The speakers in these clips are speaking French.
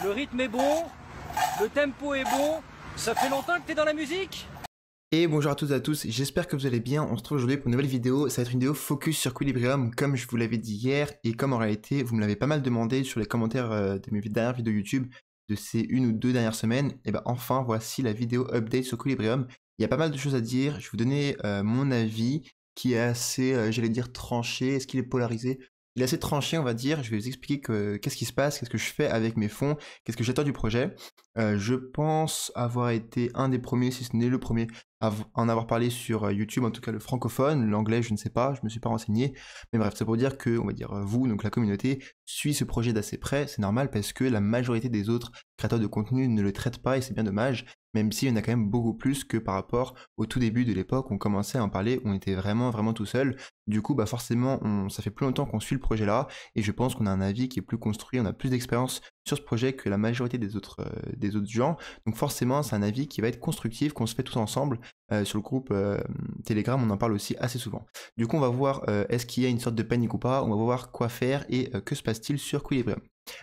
le rythme est bon, le tempo est bon. Ça fait longtemps que t'es dans la musique? Et bonjour à toutes et à tous, j'espère que vous allez bien. On se retrouve aujourd'hui pour une nouvelle vidéo. Ça va être une vidéo focus sur Equilibrium, comme je vous l'avais dit hier, et comme en réalité vous me l'avez pas mal demandé sur les commentaires de mes dernières vidéos YouTube de ces une ou deux dernières semaines. Et ben enfin voici la vidéo update sur Equilibrium. Il y a pas mal de choses à dire. Je vais vous donner mon avis qui est assez, j'allais dire, tranché. Est-ce qu'il est polarisé? Il est assez tranché, on va dire. Je vais vous expliquer qu'est-ce qui se passe, qu'est-ce que je fais avec mes fonds, qu'est-ce que j'attends du projet. Je pense avoir été un des premiers, si ce n'est le premier, à en avoir parlé sur YouTube, en tout cas le francophone. L'anglais, je ne sais pas, je me suis pas renseigné. Mais bref, c'est pour dire que, on va dire, vous, donc la communauté, suit ce projet d'assez près. C'est normal parce que la majorité des autres créateurs de contenu ne le traitent pas et c'est bien dommage. Même s'il y en a quand même beaucoup plus que par rapport au tout début de l'époque, on commençait à en parler, on était vraiment tout seul. Du coup, bah forcément, ça fait plus longtemps qu'on suit le projet là, et je pense qu'on a un avis qui est plus construit, on a plus d'expérience sur ce projet que la majorité des autres gens. Donc forcément, c'est un avis qui va être constructif, qu'on se fait tous ensemble. Sur le groupe Telegram, on en parle aussi assez souvent. Du coup, on va voir est-ce qu'il y a une sorte de panique ou pas, on va voir quoi faire et que se passe-t-il sur Equilibrium.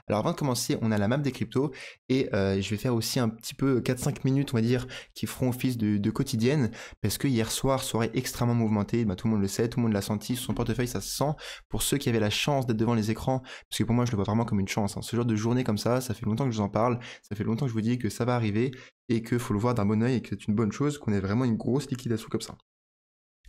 Alors avant de commencer, on a la map des cryptos et je vais faire aussi un petit peu 4-5 minutes, on va dire, qui feront office de quotidienne, parce que hier soir, soirée extrêmement mouvementée, bah, tout le monde le sait, tout le monde l'a senti, sur son portefeuille ça se sent. Pour ceux qui avaient la chance d'être devant les écrans, parce que pour moi je le vois vraiment comme une chance, hein. Ce genre de journée comme ça fait longtemps que je vous en parle, ça fait longtemps que je vous dis que ça va arriver et qu'il faut le voir d'un bon oeil et que c'est une bonne chose qu'on ait vraiment une grosse liquidation comme ça.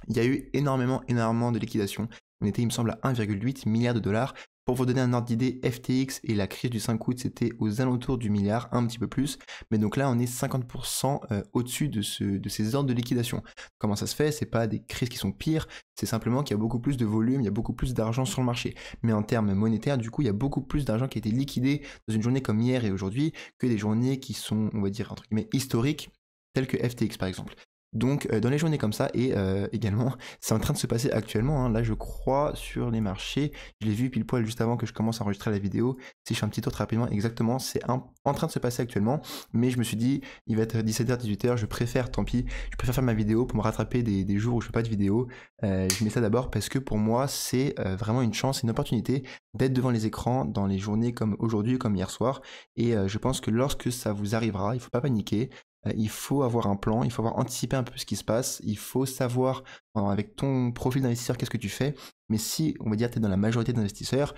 Il y a eu énormément de liquidations. On était, il me semble, à 1,8 milliard de dollars. Pour vous donner un ordre d'idée, FTX et la crise du 5 août, c'était aux alentours du milliard, un petit peu plus. Mais donc là, on est 50% au-dessus de ces ordres de liquidation. Comment ça se fait? C'est pas des crises qui sont pires, c'est simplement qu'il y a beaucoup plus de volume, il y a beaucoup plus d'argent sur le marché. Mais en termes monétaires, du coup, il y a beaucoup plus d'argent qui a été liquidé dans une journée comme hier et aujourd'hui que des journées qui sont, on va dire, entre guillemets, historiques, telles que FTX par exemple. Donc dans les journées comme ça, et également, c'est en train de se passer actuellement, hein. Là je crois sur les marchés, je l'ai vu pile poil juste avant que je commence à enregistrer la vidéo, si je fais un petit tour très rapidement, exactement, c'est en train de se passer actuellement, mais je me suis dit, il va être 17h, 18h, je préfère, tant pis, je préfère faire ma vidéo pour me rattraper des jours où je fais pas de vidéo. Je mets ça d'abord parce que pour moi c'est vraiment une chance, une opportunité d'être devant les écrans dans les journées comme aujourd'hui, comme hier soir, et je pense que lorsque ça vous arrivera, il faut pas paniquer. Il faut avoir un plan, il faut avoir anticipé un peu ce qui se passe, il faut savoir avec ton profil d'investisseur qu'est-ce que tu fais, mais si on va dire tu es dans la majorité d'investisseurs,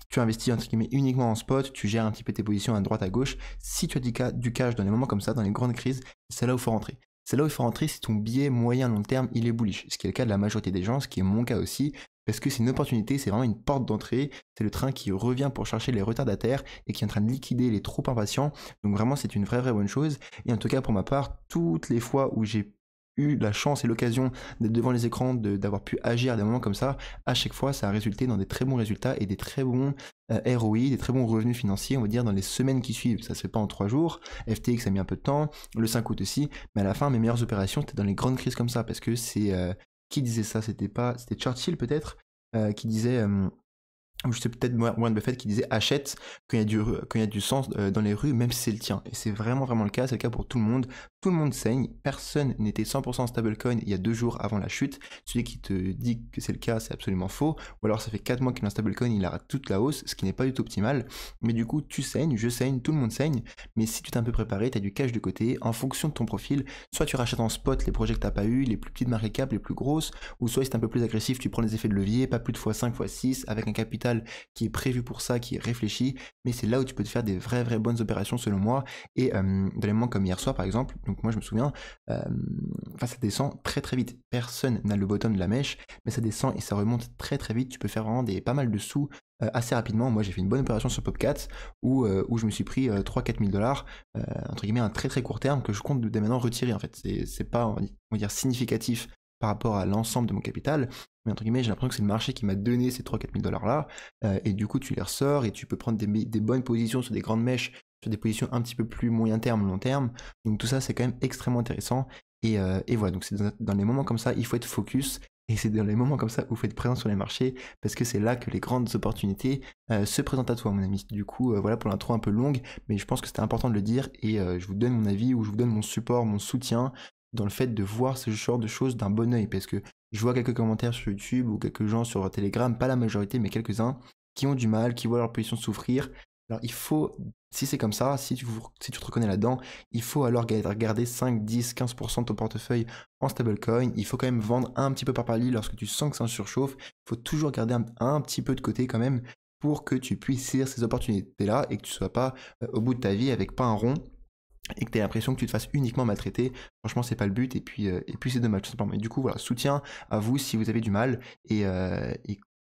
tu investis entre guillemets uniquement en spot, tu gères un petit peu tes positions à droite à gauche, si tu as du cash dans les moments comme ça, dans les grandes crises, c'est là où il faut rentrer. C'est là où il faut rentrer si ton biais moyen long terme il est bullish, ce qui est le cas de la majorité des gens, ce qui est mon cas aussi, parce que c'est une opportunité, c'est vraiment une porte d'entrée, c'est le train qui revient pour chercher les retardataires et qui est en train de liquider les trop impatients, donc vraiment c'est une vraie bonne chose, et en tout cas pour ma part, toutes les fois où j'ai eu la chance et l'occasion d'être devant les écrans, d'avoir pu agir à des moments comme ça, à chaque fois ça a résulté dans des très bons résultats et des très bons ROI, des très bons revenus financiers, on va dire dans les semaines qui suivent. Ça se fait pas en 3 jours, FTX a mis un peu de temps, le 5 août aussi, mais à la fin mes meilleures opérations c'était dans les grandes crises comme ça, parce que c'est... qui disait ça? C'était Churchill peut-être qui disait... ou c'est peut-être Warren Buffett qui disait achète quand il y a du sens dans les rues, même si c'est le tien. Et c'est vraiment le cas, c'est le cas pour tout le monde. Tout le monde saigne, personne n'était 100% stablecoin il y a 2 jours avant la chute. Celui qui te dit que c'est le cas, c'est absolument faux. Ou alors ça fait 4 mois qu'il est en stablecoin, il arrête toute la hausse, ce qui n'est pas du tout optimal. Mais du coup, tu saignes, je saigne, tout le monde saigne. Mais si tu t'es un peu préparé, tu as du cash de côté, en fonction de ton profil, soit tu rachètes en spot les projets que tu n'as pas eu, les plus petites market cap, les plus grosses, ou soit si tu es un peu plus agressif, tu prends les effets de levier, pas plus de x5, x6, avec un capital qui est prévu pour ça, qui est réfléchi, mais c'est là où tu peux te faire des vraies bonnes opérations selon moi, et dans les moments comme hier soir par exemple, donc moi je me souviens, ça descend très vite, personne n'a le bottom de la mèche, mais ça descend et ça remonte très vite, tu peux faire vraiment pas mal de sous assez rapidement. Moi j'ai fait une bonne opération sur Popcat où je me suis pris 3-4 000 dollars, entre guillemets un très court terme que je compte dès maintenant retirer en fait, c'est pas on va dire significatif par rapport à l'ensemble de mon capital, mais entre guillemets j'ai l'impression que c'est le marché qui m'a donné ces 3-4 000 dollars là, et du coup tu les ressors et tu peux prendre des bonnes positions sur des grandes mèches, sur des positions un petit peu plus moyen terme, long terme, donc tout ça c'est quand même extrêmement intéressant, et voilà, donc c'est dans les moments comme ça, il faut être focus, et c'est dans les moments comme ça où il faut être présent sur les marchés, parce que c'est là que les grandes opportunités se présentent à toi mon ami. Du coup voilà pour l'intro un peu longue, mais je pense que c'était important de le dire, et je vous donne mon avis, ou je vous donne mon support, mon soutien, dans le fait de voir ce genre de choses d'un bon oeil, parce que je vois quelques commentaires sur YouTube ou quelques gens sur Telegram, pas la majorité mais quelques-uns, qui ont du mal, qui voient leur position souffrir, Alors il faut, si c'est comme ça, si tu te reconnais là-dedans, il faut alors garder 5, 10, 15% de ton portefeuille en stablecoin. Il faut quand même vendre un petit peu par palier lorsque tu sens que ça en surchauffe. Il faut toujours garder un petit peu de côté quand même pour que tu puisses saisir ces opportunités-là et que tu ne sois pas au bout de ta vie avec pas un rond et que tu aies l'impression que tu te fasses uniquement maltraiter. Franchement, c'est pas le but, et puis c'est dommage, tout simplement. Et du coup, voilà, soutien à vous si vous avez du mal, et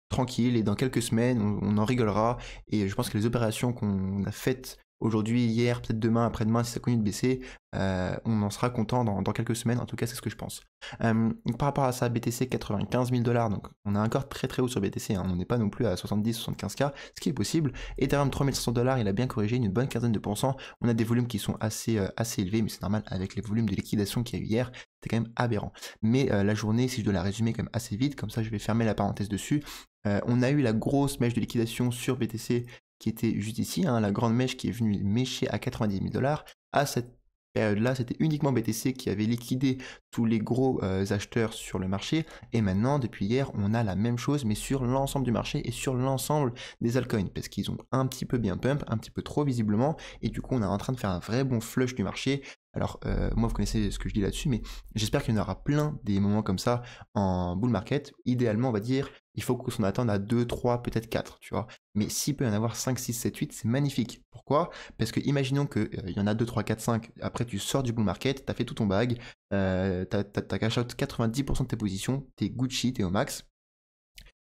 tranquille, et dans quelques semaines, on en rigolera, et je pense que les opérations qu'on a faites aujourd'hui, hier, peut-être demain, après-demain, si ça continue de baisser, on en sera content dans quelques semaines, en tout cas, c'est ce que je pense. Donc, par rapport à ça, BTC 95 000 $, donc on est encore très très haut sur BTC, hein, on n'est pas non plus à 70-75K, ce qui est possible. Ethereum 3500 $, il a bien corrigé une bonne quinzaine de pourcents. On a des volumes qui sont assez élevés, mais c'est normal avec les volumes de liquidation qu'il y a eu hier, c'était quand même aberrant. Mais la journée, si je dois la résumer quand même assez vite, comme ça je vais fermer la parenthèse dessus, on a eu la grosse mèche de liquidation sur BTC qui était juste ici, hein, la grande mèche qui est venue mécher à 90 000 $. À cette période-là, c'était uniquement BTC qui avait liquidé tous les gros acheteurs sur le marché, et maintenant, depuis hier, on a la même chose, mais sur l'ensemble du marché et sur l'ensemble des altcoins, parce qu'ils ont un petit peu bien pump, un petit peu trop visiblement, et du coup, on est en train de faire un vrai bon flush du marché. Alors, moi, vous connaissez ce que je dis là-dessus, mais j'espère qu'il y en aura plein des moments comme ça en bull market. Idéalement, on va dire, il faut qu'on attende à 2, 3, peut-être 4, tu vois. Mais s'il peut y en avoir 5, 6, 7, 8, c'est magnifique. Pourquoi? Parce que imaginons qu'il y en a 2, 3, 4, 5, après tu sors du bull market, tu as fait tout ton bag, t'as cash out 90% de tes positions, t'es Gucci, t'es au max.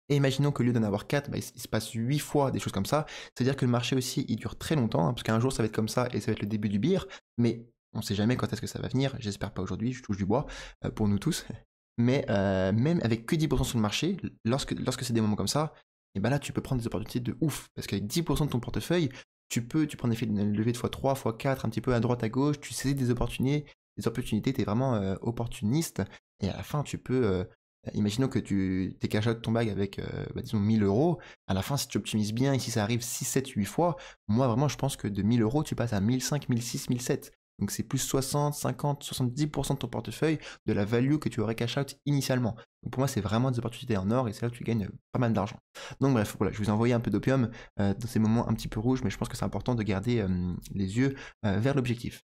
Et imaginons qu'au lieu d'en avoir 4, bah, il se passe 8 fois des choses comme ça. C'est-à-dire que le marché aussi, il dure très longtemps, hein, parce qu'un jour ça va être comme ça et ça va être le début du bear, mais on ne sait jamais quand est-ce que ça va venir. J'espère pas aujourd'hui, je touche du bois pour nous tous. Mais même avec que 10% sur le marché, lorsque c'est des moments comme ça, et ben là tu peux prendre des opportunités de ouf. Parce qu'avec 10% de ton portefeuille, tu prends des levées de x3, x4, un petit peu à droite, à gauche, tu saisis des opportunités, tu es vraiment opportuniste, et à la fin tu peux... imaginons que tu t'es cash out ton bag avec, disons, 1000 €. À la fin, si tu optimises bien et si ça arrive 6, 7, 8 fois, moi vraiment, je pense que de 1000 €, tu passes à 1500, 1600, 1700. Donc c'est plus 60, 50, 70% de ton portefeuille de la value que tu aurais cash out initialement. Donc pour moi, c'est vraiment des opportunités en or, et c'est là que tu gagnes pas mal d'argent. Donc bref, voilà, je vous ai envoyé un peu d'opium dans ces moments un petit peu rouges, mais je pense que c'est important de garder les yeux vers l'objectif.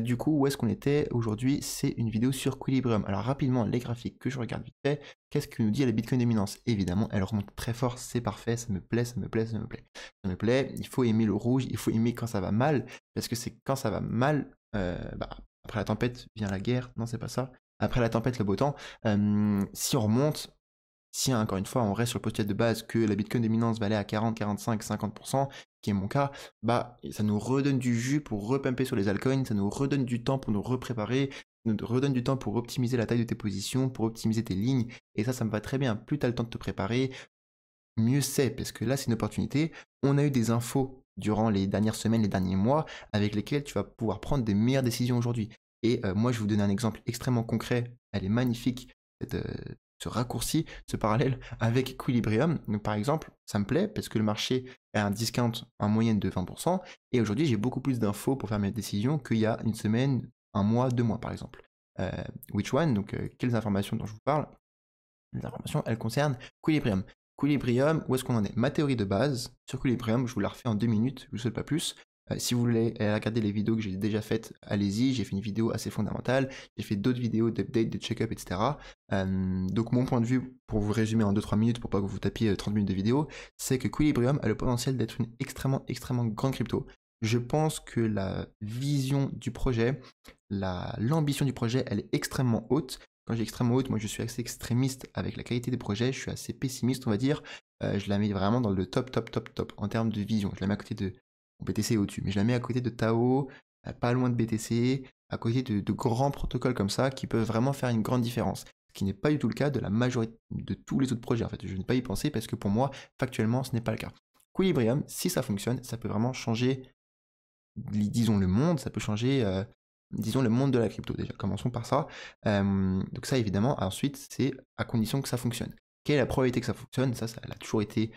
Du coup, où est-ce qu'on était aujourd'hui? C'est une vidéo sur Equilibrium. Alors rapidement, les graphiques que je regarde vite fait. Qu'est-ce que nous dit la Bitcoin dominance? Évidemment, elle remonte très fort, c'est parfait, ça me plaît, ça me plaît, ça me plaît. Ça me plaît, il faut aimer le rouge, il faut aimer quand ça va mal, parce que c'est quand ça va mal, après la tempête vient la guerre, non c'est pas ça. Après la tempête, le beau temps. Si on remonte, si encore une fois on reste sur le postulat de base que la Bitcoin dominance va aller à 40, 45, 50%, qui est mon cas, bah ça nous redonne du jus pour repumper sur les altcoins, ça nous redonne du temps pour nous repréparer, ça nous redonne du temps pour optimiser la taille de tes positions, pour optimiser tes lignes, et ça me va très bien. Plus tu as le temps de te préparer, mieux c'est, parce que là c'est une opportunité. On a eu des infos durant les dernières semaines, les derniers mois, avec lesquelles tu vas pouvoir prendre des meilleures décisions aujourd'hui. Et moi je vais vous donner un exemple extrêmement concret, elle est magnifique, ce raccourci, ce parallèle avec Equilibrium. Donc par exemple, ça me plaît parce que le marché a un discount en moyenne de 20%, et aujourd'hui j'ai beaucoup plus d'infos pour faire mes décisions qu'il y a une semaine, un mois, 2 mois par exemple. Which one? Donc quelles informations dont je vous parle? Les informations, elles concernent Equilibrium. Equilibrium, où est-ce qu'on en est? Ma théorie de base sur Equilibrium, je vous la refais en 2 minutes, je ne vous souhaite pas plus. Si vous voulez regarder les vidéos que j'ai déjà faites, allez-y, j'ai fait une vidéo assez fondamentale, j'ai fait d'autres vidéos d'update, de check-up, etc. Donc mon point de vue, pour vous résumer en 2-3 minutes, pour pas que vous tapiez 30 minutes de vidéo, c'est que Equilibrium a le potentiel d'être une extrêmement, extrêmement grande crypto. Je pense que la vision du projet, l'ambition du projet, elle est extrêmement haute. Quand j'ai extrêmement haute, moi je suis assez extrémiste avec la qualité des projets, je suis assez pessimiste on va dire, je la mets vraiment dans le top, top, top, top en termes de vision. Je la mets à côté de BTC au-dessus, mais je la mets à côté de Tao, pas loin de BTC, à côté de grands protocoles comme ça qui peuvent vraiment faire une grande différence. Ce qui n'est pas du tout le cas de la majorité de tous les autres projets en fait. Je n'ai pas y pensé parce que pour moi, factuellement, ce n'est pas le cas. Equilibrium, si ça fonctionne, ça peut vraiment changer, disons, le monde, ça peut changer, disons, le monde de la crypto déjà. Commençons par ça. Donc ça, évidemment, ensuite, c'est à condition que ça fonctionne. Quelle est la probabilité que ça fonctionne? Ça, elle a toujours été,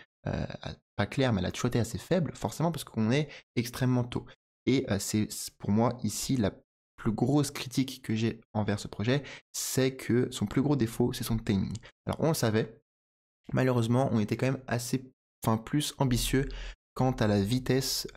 pas claire, mais elle a toujours été assez faible, forcément, parce qu'on est extrêmement tôt. Et c'est pour moi, ici, la plus grosse critique que j'ai envers ce projet, c'est que son plus gros défaut, c'est son timing. Alors, on le savait, malheureusement, on était quand même assez, plus ambitieux quant à la vitesse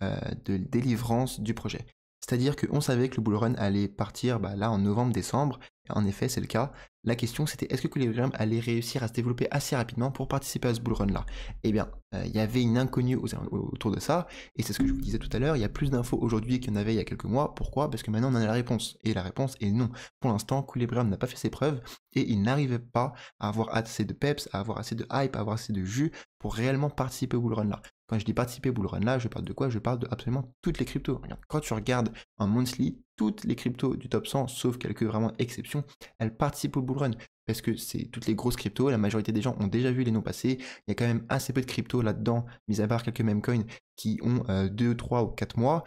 de délivrance du projet. C'est-à-dire qu'on savait que le bull run allait partir là en novembre-décembre. En effet, c'est le cas. La question, c'était est-ce que Equilibrium allait réussir à se développer assez rapidement pour participer à ce bull run-là? Eh bien, il y avait une inconnue autour de ça, et c'est ce que je vous disais tout à l'heure, il y a plus d'infos aujourd'hui qu'il y en avait il y a quelques mois. Pourquoi? Parce que maintenant on a la réponse. Et la réponse est non. Pour l'instant, Equilibrium n'a pas fait ses preuves, et il n'arrivait pas à avoir assez de peps, à avoir assez de hype, à avoir assez de jus pour réellement participer au bull run-là. Quand je dis participer au bull run-là, je parle de quoi? Je parle de absolument toutes les cryptos. Regarde, quand tu regardes un monthly, toutes les cryptos du top 100, sauf quelques vraiment exceptions, elles participent au bull run. Parce que c'est toutes les grosses cryptos, la majorité des gens ont déjà vu les noms passer. Il y a quand même assez peu de cryptos là-dedans, mis à part quelques meme coins qui ont 2, 3 ou 4 mois.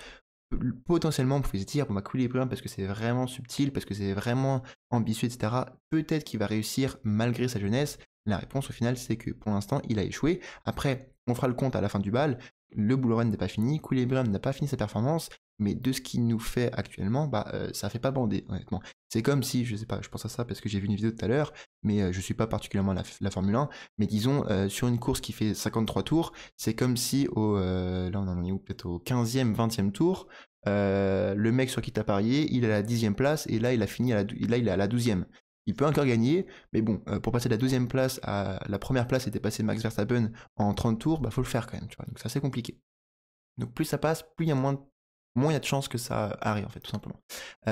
Potentiellement, vous pouvez se dire, Equilibrium, parce que c'est vraiment subtil, parce que c'est vraiment ambitieux, etc., peut-être qu'il va réussir malgré sa jeunesse. La réponse au final, c'est que pour l'instant, il a échoué. Après, on fera le compte à la fin du bal. Le bull run n'est pas fini, Equilibrium n'a pas fini sa performance, mais de ce qu'il nous fait actuellement, ça fait pas bander, honnêtement. C'est comme si, je sais pas, je pense à ça parce que j'ai vu une vidéo tout à l'heure, mais je suis pas particulièrement la Formule 1, mais disons, sur une course qui fait 53 tours, c'est comme si là on en est où, peut-être au 15e, 20e tour, le mec sur qui t'as parié, il est à la 10e place, et là il a fini là il est à la 12e. Il peut encore gagner, mais bon, pour passer de la 12e place à la première place et dépasser Max Verstappen en 30 tours, faut le faire quand même, tu vois, donc c'est assez compliqué. Donc plus ça passe, plus il y a moins il y a de chances que ça arrive en fait, tout simplement.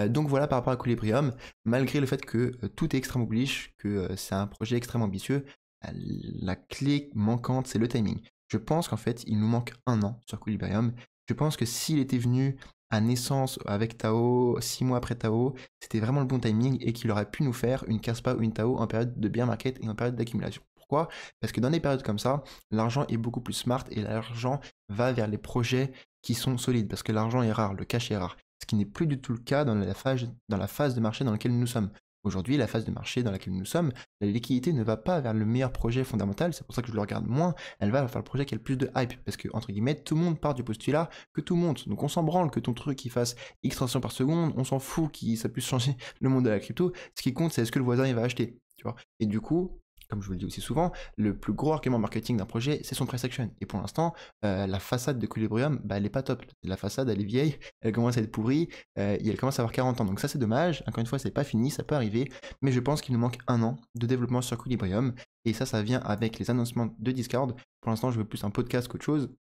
Donc voilà par rapport à Equilibrium, malgré le fait que tout est extrêmement bullish, que c'est un projet extrêmement ambitieux, la clé manquante c'est le timing. Je pense qu'en fait il nous manque 1 an sur Equilibrium. Je pense que s'il était venu à naissance avec Tao, 6 mois après Tao, c'était vraiment le bon timing et qu'il aurait pu nous faire une Kaspa ou une Tao en période de bear market et en période d'accumulation. Pourquoi? Parce que dans des périodes comme ça, l'argent est beaucoup plus smart et l'argent va vers les projets qui sont solides, parce que l'argent est rare, le cash est rare. Ce qui n'est plus du tout le cas dans la phase de marché dans laquelle nous sommes. Aujourd'hui, la phase de marché dans laquelle nous sommes, la liquidité ne va pas vers le meilleur projet fondamental, c'est pour ça que je le regarde moins, elle va vers le projet qui a le plus de hype, parce que, entre guillemets, tout le monde part du postulat que tout monte. Donc on s'en branle que ton truc il fasse X transactions par seconde, on s'en fout que ça puisse changer le monde de la crypto, ce qui compte c'est est-ce que le voisin il va acheter, tu vois. Et du coup, comme je vous le dis aussi souvent, le plus gros argument marketing d'un projet, c'est son price action. Et pour l'instant, la façade de Equilibrium, elle est pas top. La façade, elle est vieille, elle commence à être pourrie, et elle commence à avoir 40 ans. Donc ça, c'est dommage. Encore une fois, c'est pas fini, ça peut arriver. Mais je pense qu'il nous manque 1 an de développement sur Equilibrium. Et ça vient avec les annoncements de Discord. Pour l'instant, je veux plus un podcast qu'autre chose.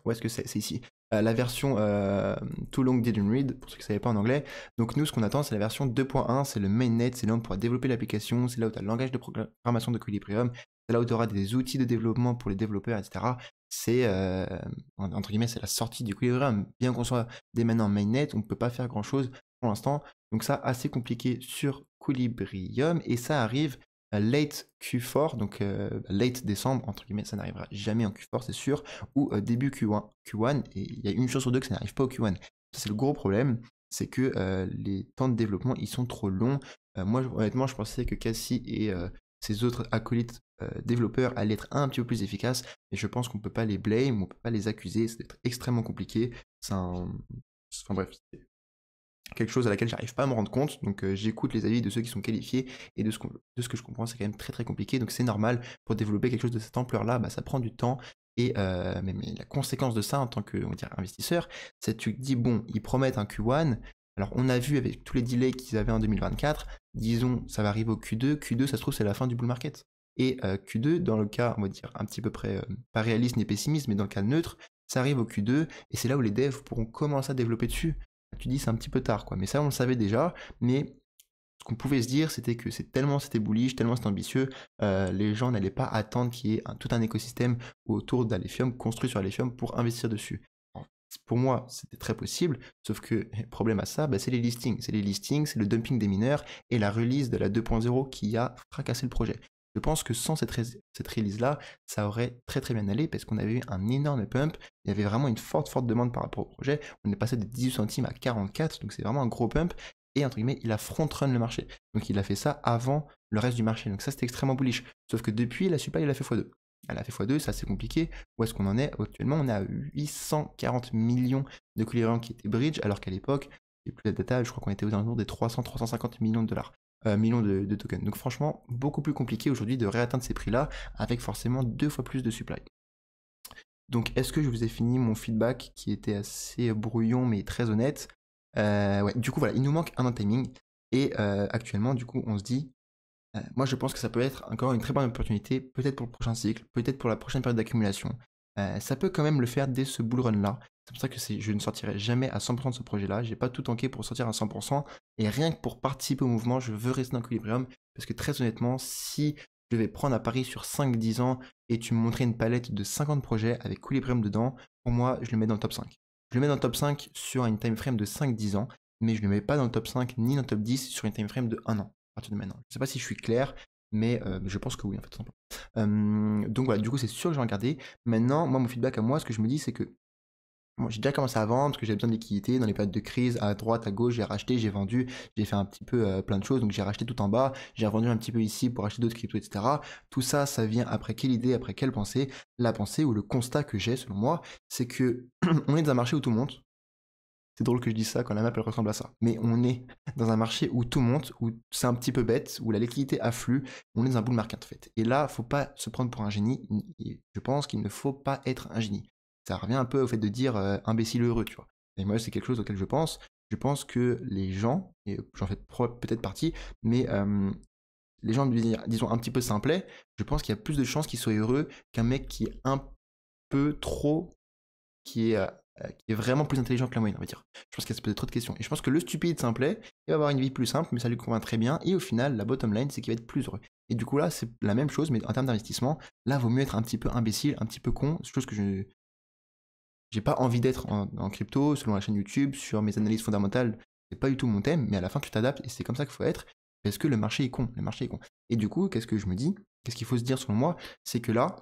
Où est-ce que c'est ici. La version Too Long Didn't Read, pour ceux qui ne savaient pas en anglais. Donc nous, ce qu'on attend, c'est la version 2.1, c'est le mainnet, c'est là où on pourra développer l'application, c'est là où tu as le langage de programmation de Equilibrium, c'est là où tu auras des outils de développement pour les développeurs, etc. C'est, entre guillemets, c'est la sortie du Equilibrium. Bien qu'on soit dès maintenant mainnet, on ne peut pas faire grand-chose pour l'instant. Donc ça, assez compliqué sur Equilibrium, et ça arrive late Q4, donc late décembre, entre guillemets, ça n'arrivera jamais en Q4, c'est sûr, ou début Q1, et il y a une chance sur deux que ça n'arrive pas au Q1. Ça, c'est le gros problème, c'est que les temps de développement, ils sont trop longs. Moi, honnêtement, je pensais que Cassie et ses autres acolytes développeurs allaient être un petit peu plus efficaces, et je pense qu'on ne peut pas les blame, on ne peut pas les accuser, c'est extrêmement compliqué. Enfin bref, c'est quelque chose à laquelle j'arrive pas à me rendre compte, donc j'écoute les avis de ceux qui sont qualifiés, et de ce que je comprends, c'est quand même très très compliqué, donc c'est normal, pour développer quelque chose de cette ampleur-là, ça prend du temps, et mais la conséquence de ça en tant que, on va dire, investisseur, c'est que tu te dis, bon, ils promettent un Q1, alors on a vu avec tous les delays qu'ils avaient en 2024, disons, ça va arriver au Q2, ça se trouve c'est la fin du bull market, et Q2, dans le cas, on va dire, un petit peu près, pas réaliste ni pessimiste, mais dans le cas neutre, ça arrive au Q2, et c'est là où les devs pourront commencer à développer dessus. Tu dis c'est un petit peu tard, quoi. Mais ça, on le savait déjà. Mais ce qu'on pouvait se dire, c'était que c'était bullish, tellement c'était ambitieux, les gens n'allaient pas attendre qu'il y ait tout un écosystème autour d'Alephium, construit sur Alephium, pour investir dessus. Alors, pour moi, c'était très possible, sauf que problème à ça, c'est les listings. C'est les listings, c'est le dumping des mineurs et la release de la 2.0 qui a fracassé le projet. Je pense que sans cette release-là, ça aurait très très bien allé parce qu'on avait eu un énorme pump. Il y avait vraiment une forte demande par rapport au projet. On est passé de 18 centimes à 44, donc c'est vraiment un gros pump. Et entre guillemets, il a front-run le marché. Donc il a fait ça avant le reste du marché. Donc ça, c'était extrêmement bullish. Sauf que depuis, la supply, elle a fait x2. Elle a fait x2, c'est assez compliqué. Où est-ce qu'on en est actuellement? On est à 840 millions de Equilibrium qui étaient bridge, alors qu'à l'époque, j'ai plus la data, je crois qu'on était aux alentours des 300-350 millions de dollars. Millions de tokens. Donc franchement, beaucoup plus compliqué aujourd'hui de réatteindre ces prix-là avec forcément 2 fois plus de supply. Donc, est-ce que je vous ai fini mon feedback qui était assez brouillon mais très honnête? Ouais, du coup, voilà, il nous manque un timing. Et actuellement, du coup, on se dit, moi, je pense que ça peut être encore une très bonne opportunité, peut-être pour le prochain cycle, peut-être pour la prochaine période d'accumulation. Ça peut quand même le faire dès ce bull run-là. C'est pour ça que je ne sortirai jamais à 100% de ce projet-là. J'ai pas tout tanké pour sortir à 100%. Et rien que pour participer au mouvement, je veux rester dans Equilibrium. Parce que très honnêtement, si je vais prendre à Paris sur 5-10 ans et tu me montrais une palette de 50 projets avec Equilibrium dedans, pour moi, je le mets dans le top 5. Je le mets dans le top 5 sur une time frame de 5-10 ans, mais je ne le mets pas dans le top 5 ni dans le top 10 sur une time frame de 1 an à partir de maintenant. Je ne sais pas si je suis clair, mais je pense que oui, en fait, tout simplement. Donc voilà, du coup, c'est sûr que je vais regarder. Maintenant, moi, mon feedback à moi, ce que je me dis, c'est que moi, j'ai déjà commencé à vendre parce que j'avais besoin de liquidité dans les périodes de crise, à droite, à gauche, j'ai racheté, j'ai vendu, j'ai fait un petit peu plein de choses, donc j'ai racheté tout en bas, j'ai revendu un petit peu ici pour acheter d'autres cryptos, etc. Tout ça, ça vient après quelle idée, après quelle pensée? La pensée ou le constat que j'ai, selon moi, c'est que on est dans un marché où tout monte. C'est drôle que je dise ça quand la map elle ressemble à ça. Mais on est dans un marché où tout monte, où c'est un petit peu bête, où la liquidité afflue, on est dans un bull market en fait. Et là, faut pas se prendre pour un génie. Je pense qu'il ne faut pas être un génie. Ça revient un peu au fait de dire imbécile heureux, tu vois. Et moi, c'est quelque chose auquel je pense. Je pense que les gens, et j'en fais peut-être partie, mais les gens, disons, un petit peu simplets, je pense qu'il y a plus de chances qu'ils soient heureux qu'un mec qui est un peu trop, qui est vraiment plus intelligent que la moyenne, on va dire. Je pense qu'il y a peut-être trop de questions. Et je pense que le stupide simplet, il va avoir une vie plus simple, mais ça lui convient très bien. Et au final, la bottom line, c'est qu'il va être plus heureux. Et du coup, là, c'est la même chose, mais en termes d'investissement, là, vaut mieux être un petit peu imbécile, un petit peu con, chose que je j'ai pas envie d'être en crypto, selon la chaîne YouTube, sur mes analyses fondamentales, c'est pas du tout mon thème, mais à la fin, tu t'adaptes, et c'est comme ça qu'il faut être, parce que le marché est con, le marché est con. Et du coup, qu'est-ce que je me dis? Qu'est-ce qu'il faut se dire selon moi? C'est que là,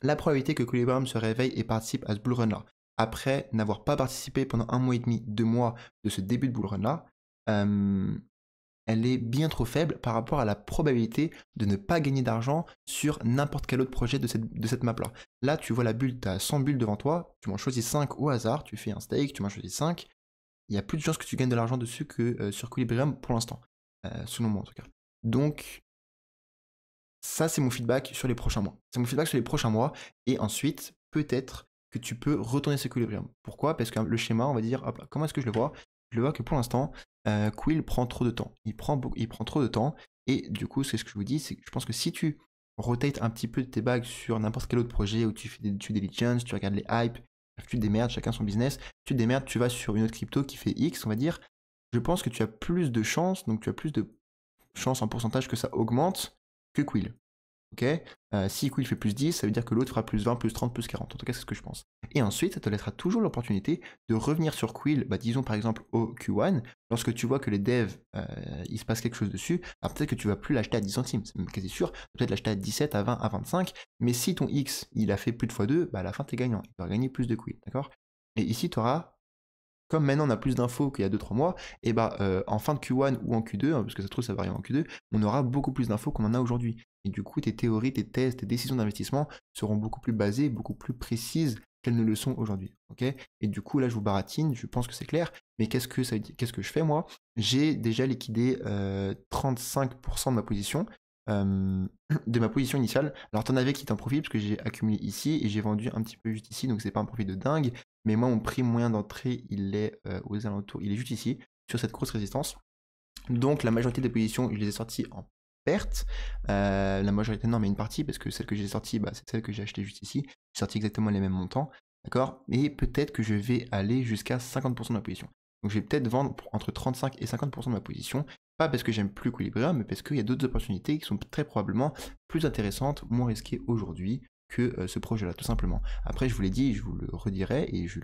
la probabilité que Equilibrium se réveille et participe à ce bull run-là, après n'avoir pas participé pendant 1 mois et demi, 2 mois de ce début de bull run-là, elle est bien trop faible par rapport à la probabilité de ne pas gagner d'argent sur n'importe quel autre projet de cette map-là. Là, tu vois la bulle, tu as 100 bulles devant toi, tu m'en choisis 5 au hasard, tu fais un stake, tu m'en choisis 5, il y a plus de chances que tu gagnes de l'argent dessus que sur Equilibrium pour l'instant, selon moi en tout cas. Donc, ça, c'est mon feedback sur les prochains mois. C'est mon feedback sur les prochains mois. Et ensuite, peut-être que tu peux retourner ce Equilibrium. Pourquoi? Parce que le schéma, on va dire, hop là, comment est-ce que je le vois? Je le vois que pour l'instant, Quill prend trop de temps. Il prend trop de temps. Et du coup, c'est ce que je vous dis, c'est que je pense que si tu rotates un petit peu tes bagues sur n'importe quel autre projet où tu fais des due diligence, tu regardes les hypes, tu te démerdes, chacun son business, tu te démerdes, tu vas sur une autre crypto qui fait X, on va dire, je pense que tu as plus de chances, donc tu as plus de chances en pourcentage que ça augmente que Quill. Ok, si Quill fait plus 10, ça veut dire que l'autre fera plus 20, plus 30, plus 40. En tout cas, c'est ce que je pense. Et ensuite, ça te laissera toujours l'opportunité de revenir sur Quill, disons par exemple au Q1, lorsque tu vois que les devs, il se passe quelque chose dessus, alors peut-être que tu vas plus l'acheter à 10 centimes, c'est même quasi sûr, peut-être l'acheter à 17, à 20, à 25, mais si ton X, il a fait plus de x2, à la fin, t'es gagnant, il va gagner plus de Quill, d'accord? Et ici, tu auras, comme maintenant on a plus d'infos qu'il y a 2-3 mois, et en fin de Q1 ou en Q2, parce que ça se trouve ça varie en Q2, on aura beaucoup plus d'infos qu'on en a aujourd'hui. Et du coup, tes théories, tes thèses, tes décisions d'investissement seront beaucoup plus basées, beaucoup plus précises qu'elles ne le sont aujourd'hui. Okay, et du coup, là, je vous baratine, je pense que c'est clair, mais qu'est-ce que je fais moi? J'ai déjà liquidé 35% de ma position. De ma position initiale. Alors t'en avais qui t'en profit parce que j'ai accumulé ici et j'ai vendu un petit peu juste ici, donc c'est pas un profit de dingue, mais moi mon prix moyen d'entrée il est aux alentours, il est juste ici, sur cette grosse résistance. Donc la majorité des positions je les ai sorties en perte, la majorité non mais une partie parce que celle que j'ai sortie c'est celle que j'ai achetée juste ici, j'ai sorti exactement les mêmes montants, d'accord, et peut-être que je vais aller jusqu'à 50% de ma position. Donc je vais peut-être vendre entre 35 et 50% de ma position, pas parce que j'aime plus Equilibrium, mais parce qu'il y a d'autres opportunités qui sont très probablement plus intéressantes, moins risquées aujourd'hui que ce projet-là, tout simplement. Après, je vous l'ai dit, je vous le redirai, et je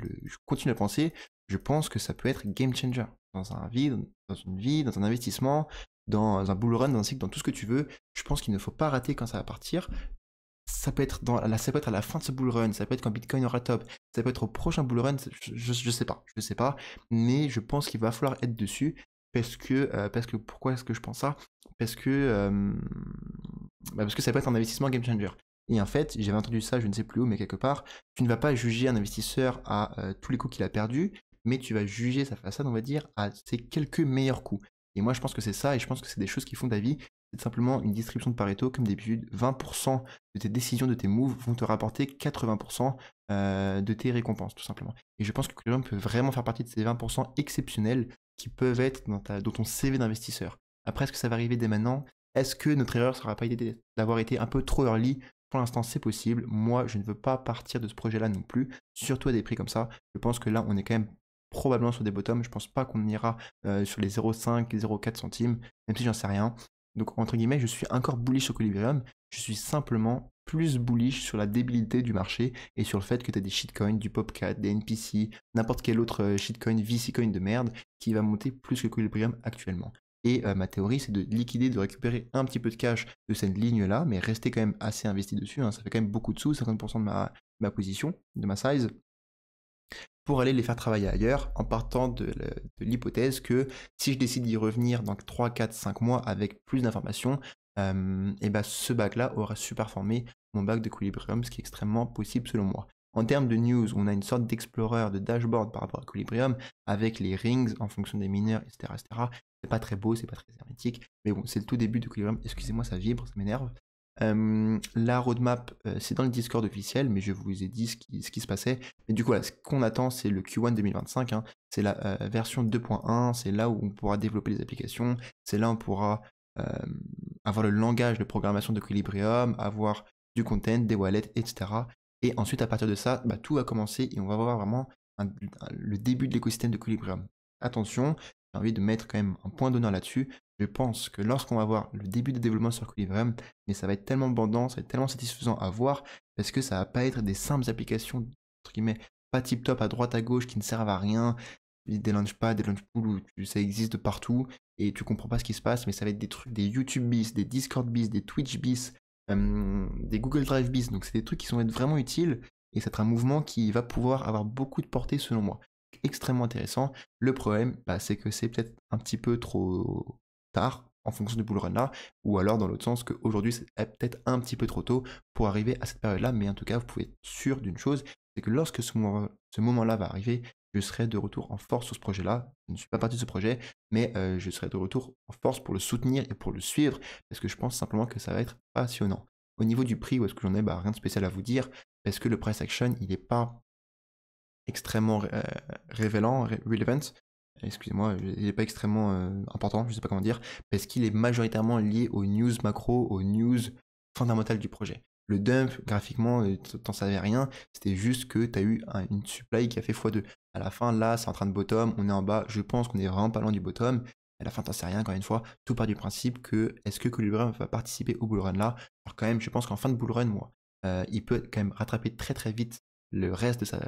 continue à penser, je pense que ça peut être game changer dans une vie, dans un investissement, dans un bull run, dans un cycle, dans tout ce que tu veux. Je pense qu'il ne faut pas rater quand ça va partir. Ça peut être ça peut être à la fin de ce bull run, ça peut être quand Bitcoin aura top, ça peut être au prochain bull run, je sais pas, mais je pense qu'il va falloir être dessus parce que pourquoi est-ce que je pense ça? Parce que ça peut être un investissement game changer. Et en fait, j'avais entendu ça, je ne sais plus où, mais quelque part, tu ne vas pas juger un investisseur à tous les coups qu'il a perdus, mais tu vas juger sa façade, on va dire, à ses quelques meilleurs coups. Et moi, je pense que c'est ça, et je pense que c'est des choses qui font ta vie. c'est simplement une distribution de Pareto, comme d'habitude. 20% de tes décisions, de tes moves vont te rapporter 80% de tes récompenses, tout simplement. Et je pense que Equilibrium peut vraiment faire partie de ces 20% exceptionnels qui peuvent être dans ton CV d'investisseur. Après, est-ce que ça va arriver dès maintenant? Est-ce que notre erreur sera pas d'avoir été un peu trop early? Pour l'instant, c'est possible. Moi, je ne veux pas partir de ce projet-là non plus, surtout à des prix comme ça. Je pense que là, on est quand même probablement sur des bottoms. Je pense pas qu'on ira sur les 0,5, les 0,4 centimes, même si j'en sais rien. Donc, entre guillemets, je suis encore bullish sur Equilibrium. Je suis simplement plus bullish sur la débilité du marché et sur le fait que tu as des shitcoins, du Popcat, des NPC, n'importe quel autre shitcoin, VC coin de merde qui va monter plus que Equilibrium actuellement. Et ma théorie, c'est de liquider, de récupérer un petit peu de cash de cette ligne-là, mais rester quand même assez investi dessus. Hein. Ça fait quand même beaucoup de sous, 50% de ma position, de ma size, pour aller les faire travailler ailleurs, en partant de l'hypothèse que si je décide d'y revenir dans 3, 4, 5 mois avec plus d'informations, et ben ce bac-là aura superformé mon bac de Equilibrium, ce qui est extrêmement possible selon moi. En termes de news, on a une sorte d'explorer, de dashboard par rapport à Equilibrium, avec les rings en fonction des mineurs, etc. etc. C'est pas très beau, c'est pas très hermétique, mais bon, c'est le tout début de Equilibrium. Excusez-moi, ça vibre, ça m'énerve. La roadmap, c'est dans le Discord officiel, mais je vous ai dit ce qui se passait. Mais du coup, là, ce qu'on attend, c'est le Q1 2025. Hein. C'est la version 2.1. C'est là où on pourra développer les applications. C'est là où on pourra avoir le langage de programmation de Equilibrium, avoir du content, des wallets, etc. Et ensuite, à partir de ça, bah, tout va commencer et on va voir vraiment le début de l'écosystème de Equilibrium. Attention, j'ai envie de mettre quand même un point d'honneur là-dessus. Je pense que lorsqu'on va voir le début de développement sur Equilibrium, mais ça va être tellement bandant, ça va être tellement satisfaisant à voir, parce que ça va pas être des simples applications, entre guillemets, pas tip-top à droite à gauche qui ne servent à rien, des launchpads, des launchpools où ça existe de partout, et tu comprends pas ce qui se passe, mais ça va être des trucs, des YouTube bis, des Discord bis, des Twitch bis, des Google Drive bis, donc c'est des trucs qui sont vraiment utiles, et c'est un mouvement qui va pouvoir avoir beaucoup de portée selon moi. Extrêmement intéressant. Le problème, bah, c'est que c'est peut-être un petit peu trop tard en fonction du bull run là, ou alors dans l'autre sens qu'aujourd'hui c'est peut-être un petit peu trop tôt pour arriver à cette période-là, mais en tout cas vous pouvez être sûr d'une chose, c'est que lorsque ce moment-là va arriver, je serai de retour en force sur ce projet-là. Je ne suis pas parti de ce projet, mais je serai de retour en force pour le soutenir et pour le suivre, parce que je pense simplement que ça va être passionnant. Au niveau du prix, où est-ce que j'en ai, bah, rien de spécial à vous dire, parce que le price action, il n'est pas extrêmement relevant, excusez-moi, il n'est pas extrêmement important, je ne sais pas comment dire, parce qu'il est majoritairement lié aux news macro, aux news fondamentales du projet. Le dump, graphiquement, t'en savais rien, c'était juste que tu as eu une supply qui a fait x2. À la fin, là, c'est en train de bottom, on est en bas, je pense qu'on est vraiment pas loin du bottom. À la fin, t'en sais rien, encore une fois, tout part du principe que est-ce que Equilibrium va participer au bullrun là? Alors quand même, je pense qu'en fin de bullrun, moi, il peut quand même rattraper très très vite le reste de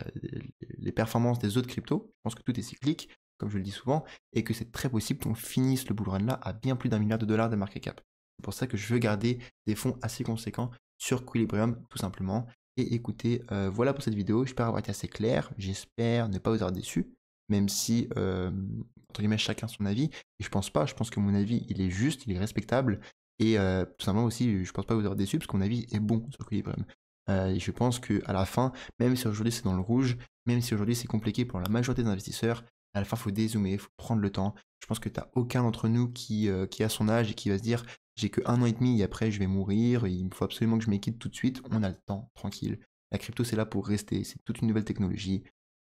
les performances des autres cryptos. Je pense que tout est cyclique, comme je le dis souvent, et que c'est très possible qu'on finisse le bull run là à bien plus d'1 milliard de dollars de market cap. C'est pour ça que je veux garder des fonds assez conséquents sur Equilibrium, tout simplement. Et écoutez, voilà pour cette vidéo. J'espère avoir été assez clair. J'espère ne pas vous avoir déçu, même si, entre guillemets, chacun son avis. Et je pense pas. Je pense que mon avis, il est juste, il est respectable. Et tout simplement aussi, je pense pas vous avoir déçu, parce que mon avis est bon sur Equilibrium. Et je pense qu'à la fin, même si aujourd'hui c'est dans le rouge, même si aujourd'hui c'est compliqué pour la majorité des investisseurs, à la fin il faut dézoomer, il faut prendre le temps. Je pense que tu n'as aucun d'entre nous qui a son âge et qui va se dire j'ai que 1 an et demi et après je vais mourir, et il me faut absolument que je m'équipe tout de suite. On a le temps, tranquille. La crypto c'est là pour rester, c'est toute une nouvelle technologie,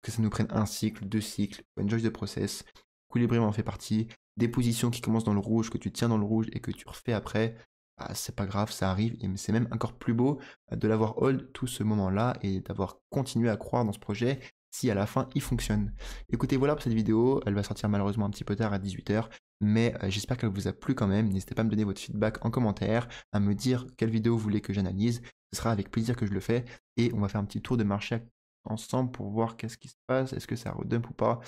que ça nous prenne un cycle, 2 cycles, enjoy the process. Equilibrium en fait partie. Des positions qui commencent dans le rouge, que tu tiens dans le rouge et que tu refais après, bah, c'est pas grave, ça arrive, et c'est même encore plus beau de l'avoir hold tout ce moment-là et d'avoir continué à croire dans ce projet si à la fin il fonctionne. Écoutez, voilà pour cette vidéo, elle va sortir malheureusement un petit peu tard à 18h, mais j'espère qu'elle vous a plu quand même. N'hésitez pas à me donner votre feedback en commentaire, à me dire quelle vidéo vous voulez que j'analyse, ce sera avec plaisir que je le fais, et on va faire un petit tour de marché ensemble pour voir qu'est-ce qui se passe, est-ce que ça redump ou pas.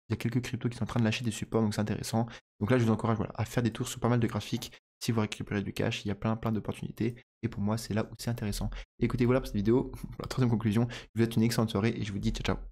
Il y a quelques cryptos qui sont en train de lâcher des supports, donc c'est intéressant. Donc là, je vous encourage à faire des tours sur pas mal de graphiques. Si vous récupérez du cash, il y a plein d'opportunités. Et pour moi, c'est là où c'est intéressant. Écoutez, voilà pour cette vidéo. Pour la troisième conclusion, je vous souhaite une excellente soirée et je vous dis ciao ciao.